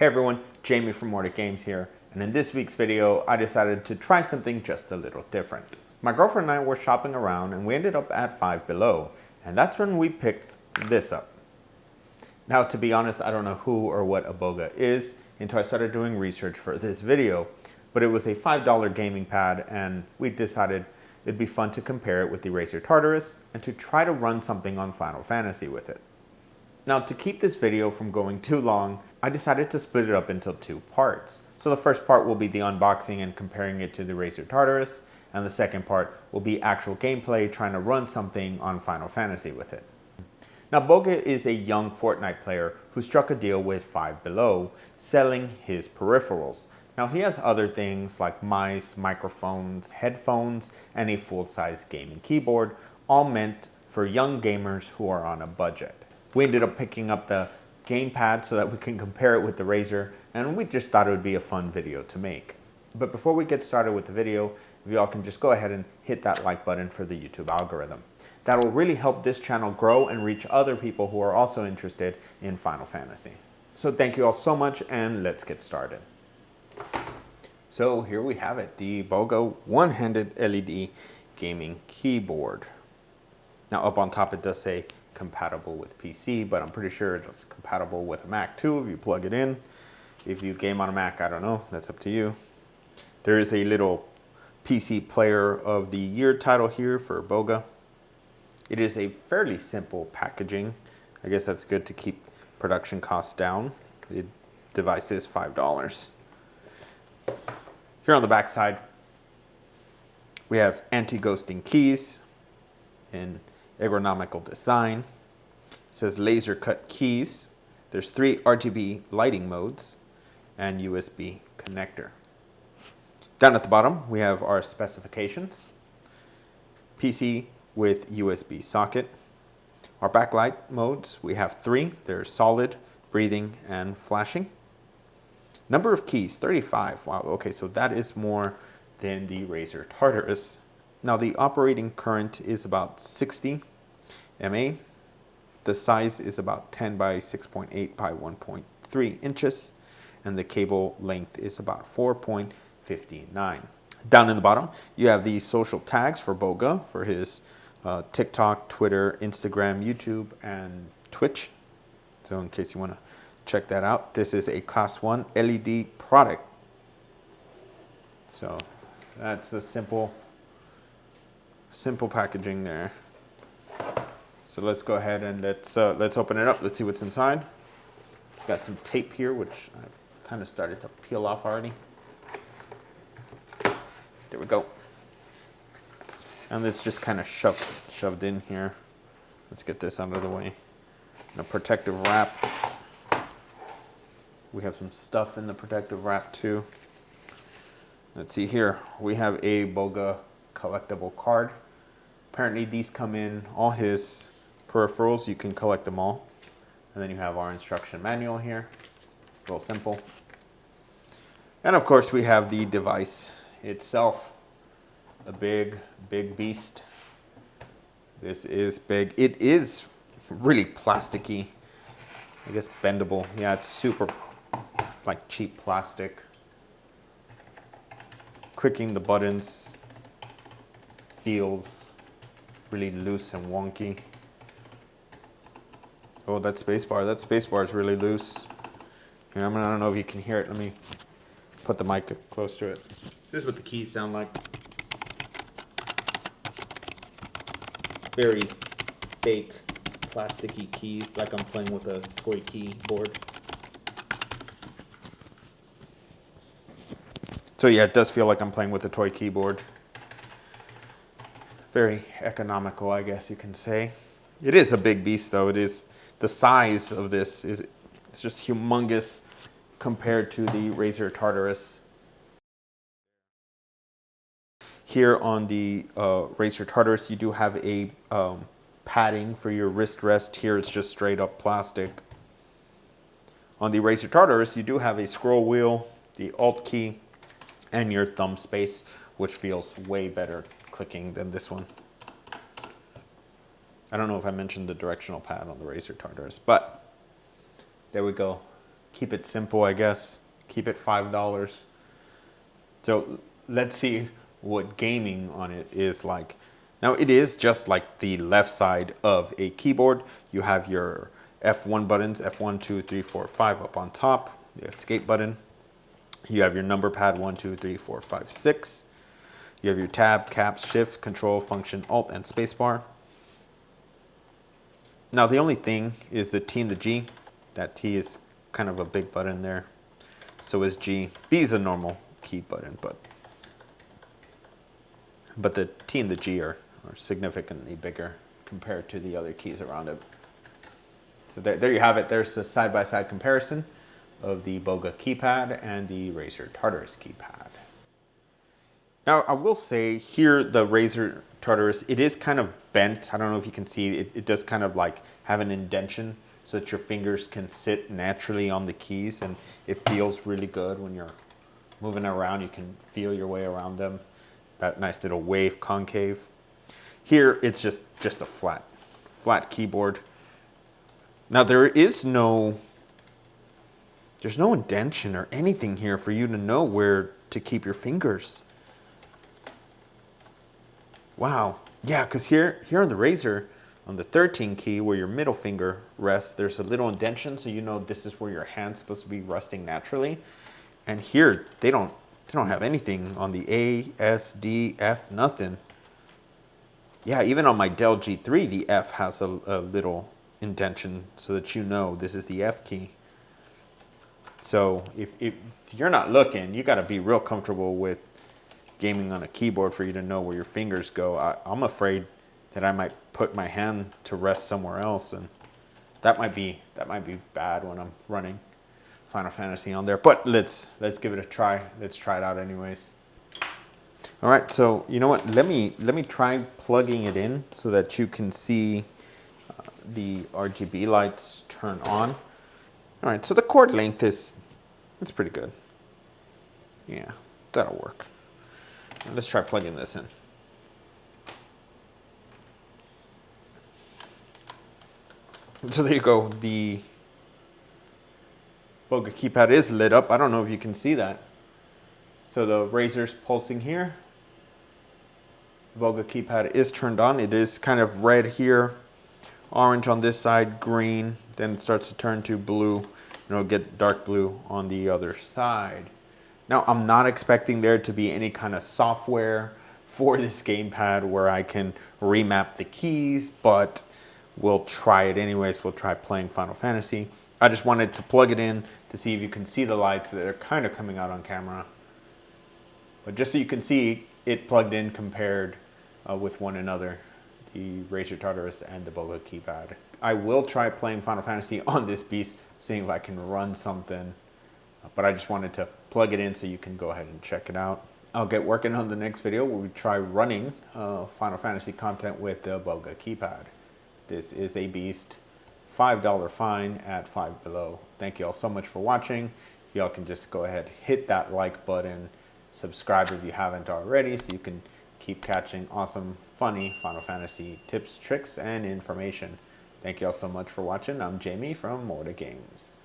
Hey everyone, Jamie from Mordic Games here, and in this week's video I decided to try something just a little different. My girlfriend and I were shopping around and we ended up at Five Below, and that's when we picked this up. Now to be honest, I don't know who or what a Bugha is until I started doing research for this video, but it was a $5 gaming pad and we decided it'd be fun to compare it with the Razer Tartarus and to try to run something on Final Fantasy with it. Now to keep this video from going too long, I decided to split it up into two parts. So the first part will be the unboxing and comparing it to the Razer Tartarus, and the second part will be actual gameplay trying to run something on Final Fantasy with it. Now Bugha is a young Fortnite player who struck a deal with Five Below, selling his peripherals. Now he has other things like mice, microphones, headphones, and a full-size gaming keyboard, all meant for young gamers who are on a budget. We ended up picking up the gamepad so that we can compare it with the Razer, and we just thought it would be a fun video to make. But before we get started with the video, if y'all can just go ahead and hit that like button for the YouTube algorithm. That will really help this channel grow and reach other people who are also interested in Final Fantasy. So thank you all so much, and let's get started. So here we have it, the Bugha One-Handed LED gaming keyboard. Now up on top it does say compatible with PC, but I'm pretty sure it's compatible with a Mac too if you plug it in. If you game on a Mac, I don't know, that's up to you. There is a little PC Player of the Year title here for Bugha. It is a fairly simple packaging. I guess that's good to keep production costs down. The device is $5. Here on the back side, we have anti-ghosting keys in ergonomical design. It says laser cut keys. There's 3 RGB lighting modes and USB connector. Down at the bottom, we have our specifications. PC with USB socket. Our backlight modes, we have 3. They're solid, breathing, and flashing. Number of keys, 35. Wow, okay, so that is more than the Razer Tartarus. Now the operating current is about 60 mA. The size is about 10 by 6.8 by 1.3 inches. And the cable length is about 4.59. Down in the bottom, you have the social tags for Bugha for his TikTok, Twitter, Instagram, YouTube, and Twitch. So in case you want to check that out, this is a Class 1 LED product. So that's a simple packaging there. So let's go ahead and let's open it up. Let's see what's inside. It's got some tape here, which I've kind of started to peel off already. There we go. And it's just kind of shoved in here. Let's get this out of the way. And a protective wrap. We have some stuff in the protective wrap too. Let's see here. We have a Bugha collectible card. Apparently these come in all his peripherals. You can collect them all. And then you have our instruction manual here. Real simple. And of course we have the device itself. A big beast. This is big. It is really plasticky. I guess bendable. Yeah, it's super like cheap plastic. Clicking the buttons feels really loose and wonky. Oh, that spacebar. That spacebar is really loose. Here, I don't know if you can hear it. Let me put the mic close to it. This is what the keys sound like. Very fake, plasticky keys, like I'm playing with a toy keyboard. So yeah, it does feel like I'm playing with a toy keyboard. Very economical, I guess you can say. It is a big beast though. It is, the size of this is, it's just humongous compared to the Razer Tartarus. Here on the Razer Tartarus, you do have a padding for your wrist rest. Here it's just straight up plastic. On the Razer Tartarus, you do have a scroll wheel, the Alt key, and your thumb space, which feels way better clicking than this one. I don't know if I mentioned the directional pad on the Razer Tartarus, but there we go. keep it simple, I guess. Keep it $5. So let's see what gaming on it is like. Now it is just like the left side of a keyboard. You have your F1 buttons, F1, 2, 3, 4, 5 up on top, the escape button. You have your number pad 1, 2, 3, 4, 5, 6. You have your tab, caps, shift, control, function, alt, and spacebar. Now the only thing is the T and the G. That T is kind of a big button there. So is G. B is a normal key button, but the T and the G are significantly bigger compared to the other keys around it. So there you have it. There's the side-by-side comparison of the Bugha keypad and the Razer Tartarus keypad. Now I will say here the Razer Tartarus, it is kind of bent. I don't know if you can see it. It does kind of like have an indentation so that your fingers can sit naturally on the keys, and it feels really good when you're moving around. You can feel your way around them. That nice little wave concave. Here it's just a flat keyboard. Now there's no indentation or anything here for you to know where to keep your fingers. Wow. Yeah, because here on the Razer, on the 13 key where your middle finger rests, there's a little indentation, so you know this is where your hand's supposed to be resting naturally. And here they don't have anything on the A, S, D, F, nothing. Yeah, even on my Dell G3, the F has a little indentation so that you know this is the F key. So if you're not looking, you got to be real comfortable with gaming on a keyboard for you to know where your fingers go. I'm afraid that I might put my hand to rest somewhere else, and that might be bad when I'm running Final Fantasy on there. But let's give it a try. Let's try it out anyways. All right, so you know what? Let me try plugging it in so that you can see the RGB lights turn on. All right, so the cord length it's pretty good. Yeah, that'll work. Let's try plugging this in. So there you go. The Bugha keypad is lit up. I don't know if you can see that. So the Razer's pulsing here. The Bugha keypad is turned on. It is kind of red here, orange on this side, green. Then it starts to turn to blue. And it'll get dark blue on the other side. Now, I'm not expecting there to be any kind of software for this gamepad where I can remap the keys, but we'll try it anyways. We'll try playing Final Fantasy. I just wanted to plug it in to see if you can see the lights that are kind of coming out on camera. But just so you can see it plugged in compared with one another, the Razer Tartarus and the Bugha keypad. I will try playing Final Fantasy on this beast, seeing if I can run something. But I just wanted to plug it in so you can go ahead and check it out. I'll get working on the next video where we try running Final Fantasy content with the Bugha keypad. This is a beast. $5 fine at 5 below. Thank you all so much for watching. Y'all can just go ahead, hit that like button, subscribe if you haven't already so you can keep catching awesome, funny Final Fantasy tips, tricks, and information. Thank you all so much for watching. I'm Jamie from More to Games.